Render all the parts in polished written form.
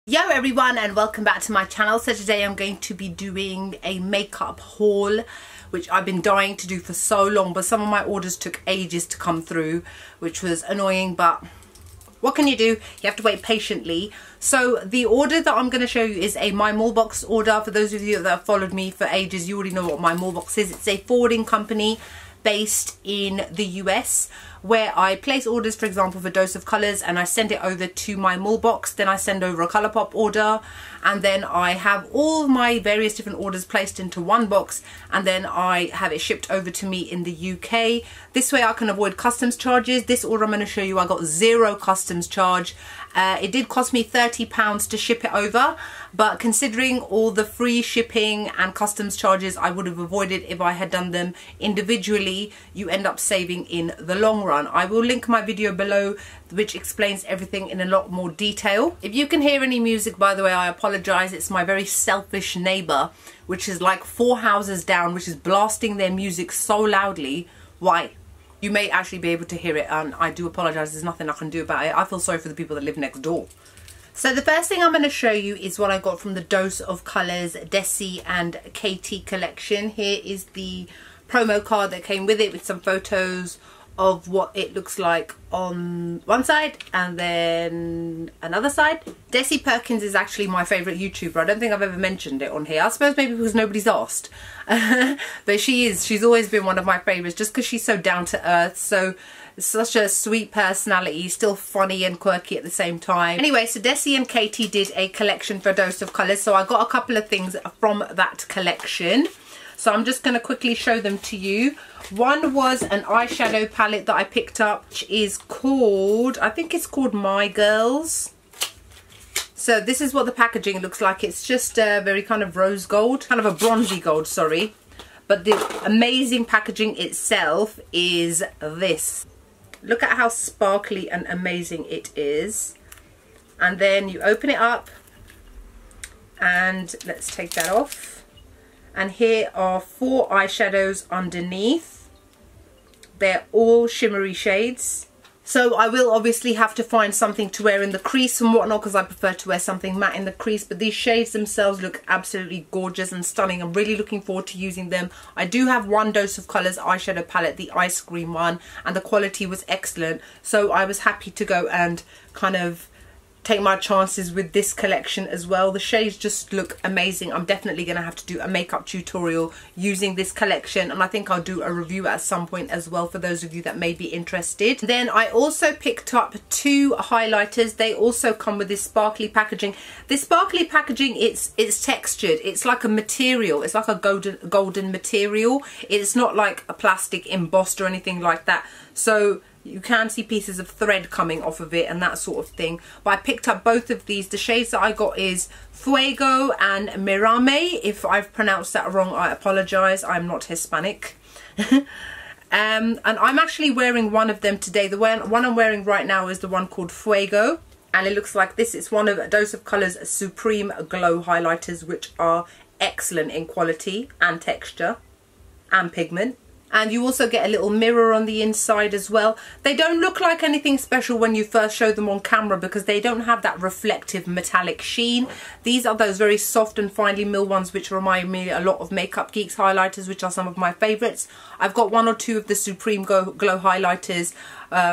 Yo everyone, and welcome back to my channel. So today I'm going to be doing a makeup haul, which I've been dying to do for so long, but some of my orders took ages to come through, which was annoying, but what can you do? You have to wait patiently. So the order that I'm going to show you is a MyMallBox order. For those of you that have followed me for ages, you already know what MyMallBox is. It's a forwarding company based in the US, where I place orders, for example, for Dose of Colours, and I send it over to MyMallBox. Then I send over a Colourpop order, and then I have all my various different orders placed into one box, and then I have it shipped over to me in the UK. This way I can avoid customs charges. This order I'm going to show you, I got zero customs charge. It did cost me £30 to ship it over, but considering all the free shipping and customs charges I would have avoided if I had done them individually, you end up saving in the long run. I will link my video below which explains everything in a lot more detail. If you can hear any music, by the way, I apologise. It's my very selfish neighbour, which is like 4 houses down, which is blasting their music so loudly. Why? You may actually be able to hear it, and I do apologise. There's nothing I can do about it. I feel sorry for the people that live next door. So the first thing I'm going to show you is what I got from the Dose of Colours Desi and Katy collection. Here is the promo card that came with it, with some photos of what it looks like on one side and then another side. Desi Perkins is actually my favourite YouTuber. I don't think I've ever mentioned it on here. I suppose maybe because nobody's asked. But she's always been one of my favourites, just because she's so down to earth, so such a sweet personality, still funny and quirky at the same time. Anyway, so Desi and Katy did a collection for Dose of Colours, so I got a couple of things from that collection. So I'm just going to quickly show them to you. One was an eyeshadow palette that I picked up, which is called, I think it's called My Girls. So this is what the packaging looks like. It's just very kind of rose gold, kind of a bronzy gold, sorry. But the amazing packaging itself is this. Look at how sparkly and amazing it is. And then you open it up, and let's take that off. And here are 4 eyeshadows underneath. They're all shimmery shades. So I will obviously have to find something to wear in the crease and whatnot, because I prefer to wear something matte in the crease. But these shades themselves look absolutely gorgeous and stunning. I'm really looking forward to using them. I do have one Dose of Colours eyeshadow palette, the ice cream one, and the quality was excellent. So I was happy to go and kind of take my chances with this collection as well. The shades just look amazing. I'm definitely going to have to do a makeup tutorial using this collection, and I think I'll do a review at some point as well for those of you that may be interested. Then I also picked up 2 highlighters. They also come with this sparkly packaging. This sparkly packaging, it's textured. It's like a material. It's like a golden material. It's not like a plastic embossed or anything like that. So you can see pieces of thread coming off of it and that sort of thing. But I picked up both of these. The shades that I got is Fuego and Mírame. If I've pronounced that wrong, I apologise. I'm not Hispanic. And I'm actually wearing one of them today. The one I'm wearing right now is the one called Fuego. And it looks like this. It's one of Dose of Colours Supreme Glow highlighters, which are excellent in quality and texture and pigment. And you also get a little mirror on the inside as well. They don't look like anything special when you first show them on camera, because they don't have that reflective metallic sheen. These are those very soft and finely milled ones, which remind me a lot of Makeup Geek's highlighters, which are some of my favourites. I've got 1 or 2 of the Supreme Glow highlighters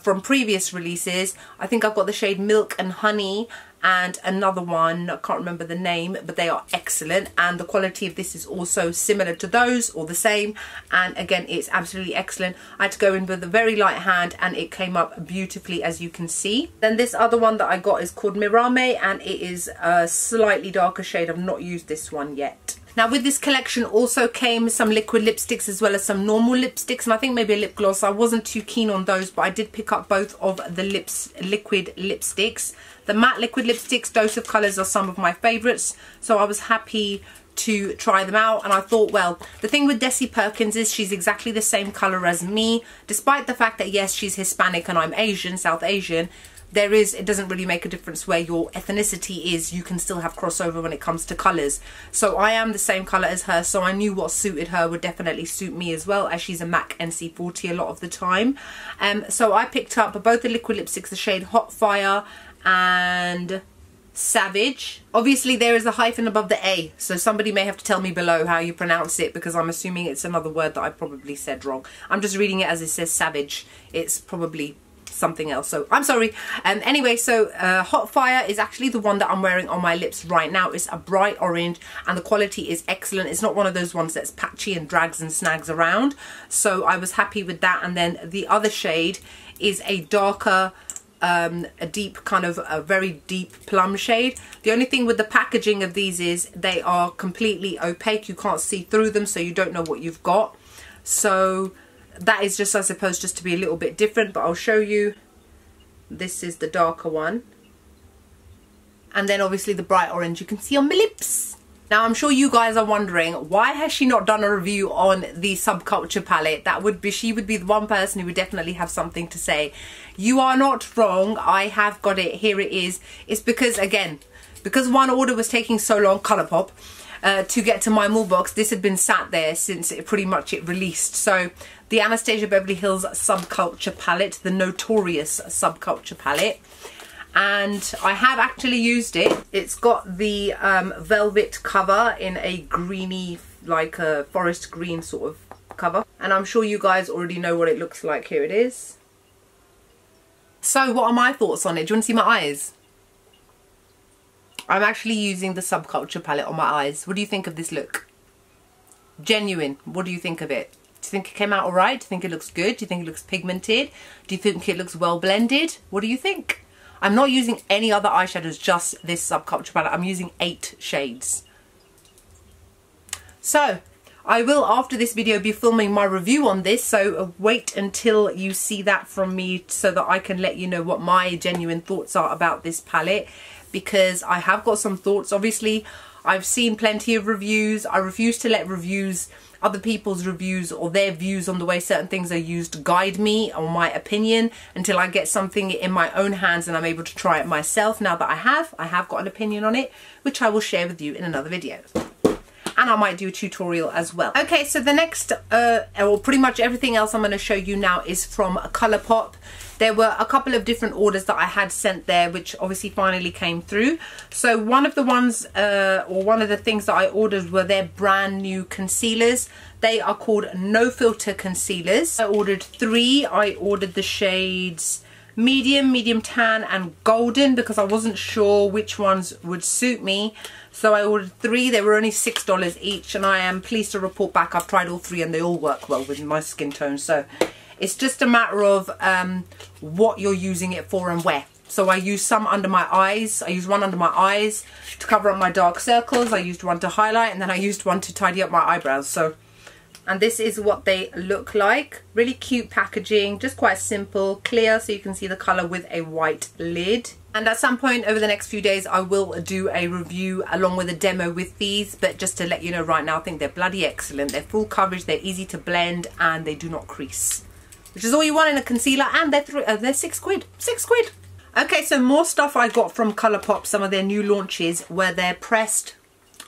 from previous releases. I think I've got the shade Milk and Honey, and another one, I can't remember the name, but they are excellent, and the quality of this is also similar to those, or the same, and again it's absolutely excellent. I had to go in with a very light hand and it came up beautifully, as you can see. Then this other one that I got is called Mírame, and it is a slightly darker shade. I've not used this one yet. Now with this collection also came some liquid lipsticks as well as some normal lipsticks, and I think maybe a lip gloss. I wasn't too keen on those, but I did pick up both of the liquid lipsticks. The matte liquid lipsticks, Dose of Colours, are some of my favourites, so I was happy to try them out. And I thought, well, the thing with Desi Perkins is she's exactly the same colour as me, despite the fact that yes, she's Hispanic and I'm Asian, South Asian. It doesn't really make a difference where your ethnicity is. You can still have crossover when it comes to colours. So I am the same colour as her, so I knew what suited her would definitely suit me as well, as she's a MAC NC40 a lot of the time. So I picked up both the liquid lipsticks, the shade Hot Fire and Saváge. Obviously there is a hyphen above the A, so somebody may have to tell me below how you pronounce it, because I'm assuming it's another word that I probably said wrong. I'm just reading it as it says Saváge. It's probably something else, so I'm sorry. Anyway, so Hot Fire is actually the one that I'm wearing on my lips right now. It's a bright orange and the quality is excellent. It's not one of those ones that's patchy and drags and snags around, so I was happy with that. And then the other shade is a darker, a deep kind of a very deep plum shade. The only thing with the packaging of these is they are completely opaque. You can't see through them, so you don't know what you've got. So that is just, I suppose, just to be a little bit different, but I'll show you. This is the darker one, and then obviously the bright orange you can see on my lips. Now I'm sure you guys are wondering, why has she not done a review on the Subculture palette? That would be, she would be the one person who would definitely have something to say. You are not wrong, I have got it, here it is. It's because, again, because one order was taking so long, Colourpop, to get to MyMallBox. This had been sat there since it pretty much released. So the Anastasia Beverly Hills Subculture palette, the notorious Subculture palette, and I have actually used it. It's got the velvet cover in a greeny, like a forest green sort of cover, and I'm sure you guys already know what it looks like. Here it is. So what are my thoughts on it? Do you want to see my eyes? I'm actually using the Subculture palette on my eyes. What do you think of this look? Genuine. What do you think of it? Do you think it came out alright? Do you think it looks good? Do you think it looks pigmented? Do you think it looks well blended? What do you think? I'm not using any other eyeshadows, just this Subculture palette. I'm using 8 shades. So I will, after this video, be filming my review on this, so wait until you see that from me so that I can let you know what my genuine thoughts are about this palette, because I have got some thoughts. Obviously I've seen plenty of reviews. I refuse to let reviews, other people's reviews or their views on the way certain things are used, guide me on my opinion until I get something in my own hands and I'm able to try it myself. Now that I have got an opinion on it, which I will share with you in another video. And I might do a tutorial as well. Okay, so the next, or pretty much everything else I'm going to show you now is from Colourpop. There were a couple of different orders that I had sent there, which obviously finally came through. So one of the ones, or one of the things that I ordered were their brand new concealers. They are called No Filter concealers. I ordered 3. I ordered the shades medium, medium tan and golden, because I wasn't sure which ones would suit me. So I ordered 3. They were only $6 each, and I am pleased to report back I've tried all 3 and they all work well with my skin tone. So it's just a matter of what you're using it for and where. So I used some under my eyes. I used one under my eyes to cover up my dark circles. I used one to highlight, and then I used one to tidy up my eyebrows. So, and this is what they look like. Really cute packaging, just quite simple, clear, so you can see the colour with a white lid. And at some point over the next few days I will do a review along with a demo with these, but just to let you know right now, I think they're bloody excellent. They're full coverage, they're easy to blend, and they do not crease, which is all you want in a concealer, and they're 6 quid. 6 quid. Okay, so more stuff I got from Colourpop. Some of their new launches were their pressed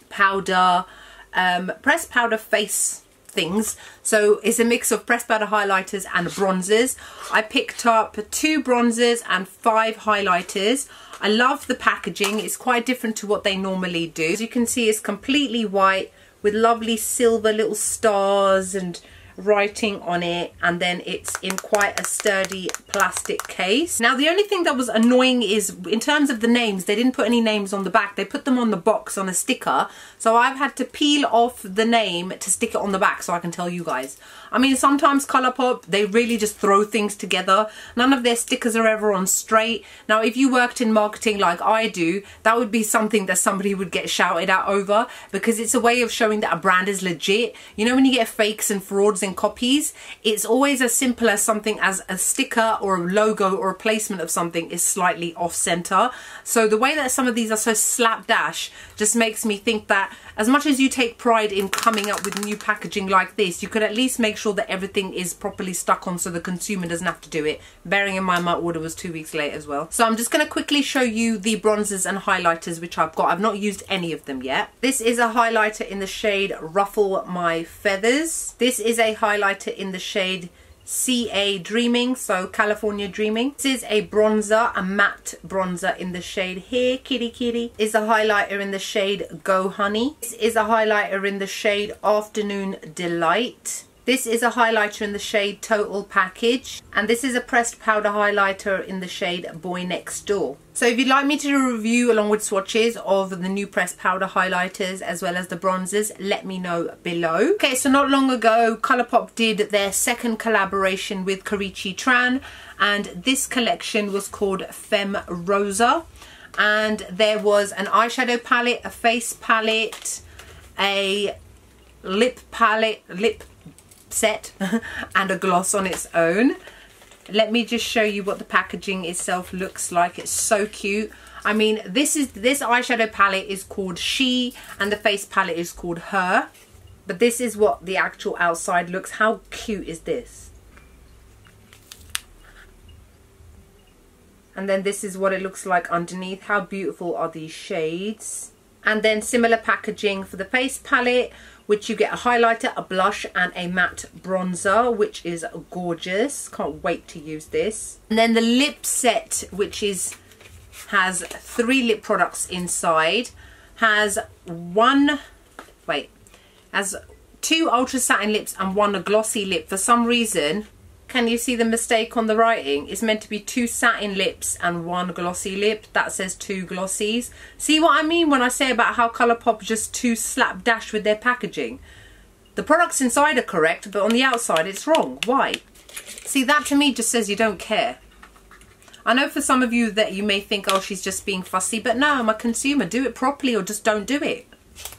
powder face things. So it's a mix of pressed powder highlighters and bronzers. I picked up 2 bronzers and 5 highlighters. I love the packaging. It's quite different to what they normally do. As you can see, it's completely white with lovely silver little stars and writing on it, and then it's in quite a sturdy plastic case. Now the only thing that was annoying is in terms of the names, they didn't put any names on the back. They put them on the box on a sticker, so I've had to peel off the name to stick it on the back so I can tell you guys. I mean, sometimes Colourpop, they really just throw things together. None of their stickers are ever on straight. Now if you worked in marketing like I do, that would be something that somebody would get shouted at over, because it's a way of showing that a brand is legit. You know, when you get fakes and frauds and copies, it's always as simple as something as a sticker or a logo or a placement of something is slightly off center. So the way that some of these are so slapdash just makes me think that as much as you take pride in coming up with new packaging like this, you could at least make sure that everything is properly stuck on so the consumer doesn't have to do it, bearing in mind my order was 2 weeks late as well. So I'm just going to quickly show you the bronzers and highlighters which I've got. I've not used any of them yet. This is a highlighter in the shade Ruffle My Feathers. This is a highlighter in the shade CA Dreaming, so California Dreaming. This is a bronzer, a matte bronzer in the shade Here Kitty Kitty. Is a highlighter in the shade Go Honey. This is a highlighter in the shade Afternoon Delight. This is a highlighter in the shade Total Package. And this is a pressed powder highlighter in the shade Boy Next Door. So if you'd like me to do a review along with swatches of the new pressed powder highlighters as well as the bronzers, let me know below. Okay, so not long ago, Colourpop did their second collaboration with Karichi Tran, and this collection was called Femme Rosa. And there was an eyeshadow palette, a face palette, a lip set, and a gloss on its own. Let me just show you what the packaging itself looks like. It's so cute. I mean, this eyeshadow palette is called She and the face palette is called Her. But this is what the actual outside looks. How cute is this? And then this is what it looks like underneath. How beautiful are these shades? And then similar packaging for the face palette, which you get a highlighter, a blush and a matte bronzer, which is gorgeous. Can't wait to use this. And then the lip set, which has 3 lip products inside, has 2 ultra satin lips and 1 glossy lip. For some reason, can you see the mistake on the writing? It's meant to be 2 satin lips and 1 glossy lip. That says 2 glossies. See what I mean when I say about how Colourpop just too slapdash with their packaging? The products inside are correct, but on the outside it's wrong. Why? See, that to me just says you don't care. I know for some of you that you may think, oh, she's just being fussy, but no, I'm a consumer. Do it properly or just don't do it.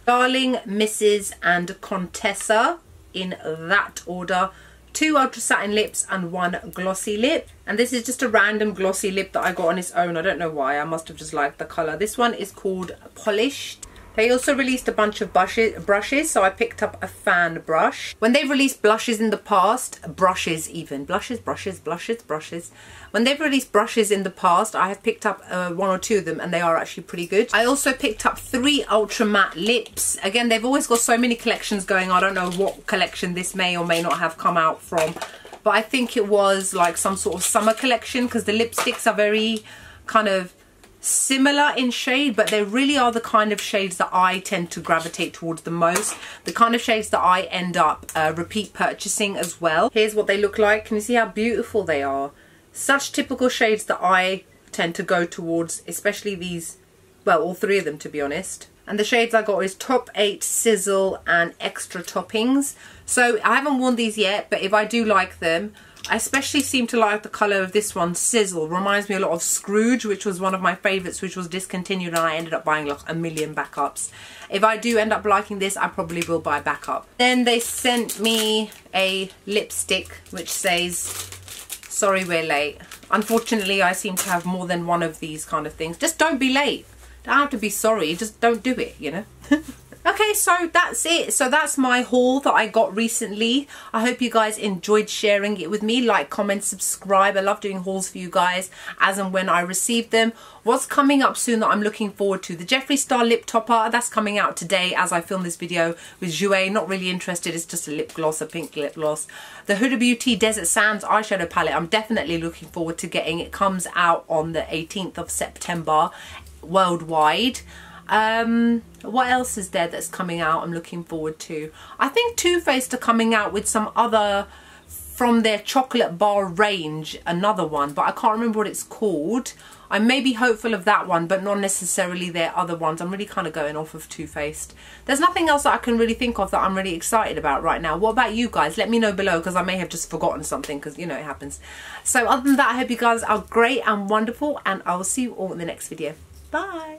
Darling, Mrs. and Contessa, in that order. 2 ultra satin lips and 1 glossy lip. And this is just a random glossy lip that I got on its own. I don't know why. I must have just liked the colour. This one is called Polished. They also released a bunch of brushes, so I picked up a fan brush. When they've released blushes in the past, brushes. When they've released brushes in the past, I have picked up 1 or 2 of them, and they are actually pretty good. I also picked up 3 ultra matte lips. Again, they've always got so many collections going. I don't know what collection this may or may not have come out from, but I think it was like some sort of summer collection, because the lipsticks are very kind of similar in shade, but they really are the kind of shades that I tend to gravitate towards the most, the kind of shades that I end up repeat purchasing as well. Here's what they look like. Can you see how beautiful they are? Such typical shades that I tend to go towards, especially these, well, all 3 of them to be honest. And the shades I got is Top 8, Sizzle and Extra Toppings. So I haven't worn these yet, but if I do like them, I especially seem to like the colour of this one, Sizzle. Reminds me a lot of Scrooge, which was one of my favourites, which was discontinued, and I ended up buying like a million backups. If I do end up liking this, I probably will buy backup. Then they sent me a lipstick which says, sorry we're late. Unfortunately, I seem to have more than one of these kind of things. Just don't be late. Don't have to be sorry, just don't do it, you know. Okay, so that's it. So that's my haul that I got recently. I hope you guys enjoyed sharing it with me. Like, comment, subscribe. I love doing hauls for you guys as and when I receive them. What's coming up soon that I'm looking forward to? The Jeffree Star lip topper. That's coming out today as I film this video with Jouer. Not really interested. It's just a lip gloss, a pink lip gloss. The Huda Beauty Desert Sands eyeshadow palette. I'm definitely looking forward to getting. It comes out on the 18th of September worldwide. What else is there that's coming out I'm looking forward to? I think Too Faced are coming out with some other from their chocolate bar range, another one, but I can't remember what it's called. I may be hopeful of that one, but not necessarily their other ones. I'm really kind of going off of Too Faced. There's nothing else that I can really think of that I'm really excited about right now. What about you guys? Let me know below, because I may have just forgotten something, because you know it happens. So other than that, I hope you guys are great and wonderful, and I will see you all in the next video. Bye.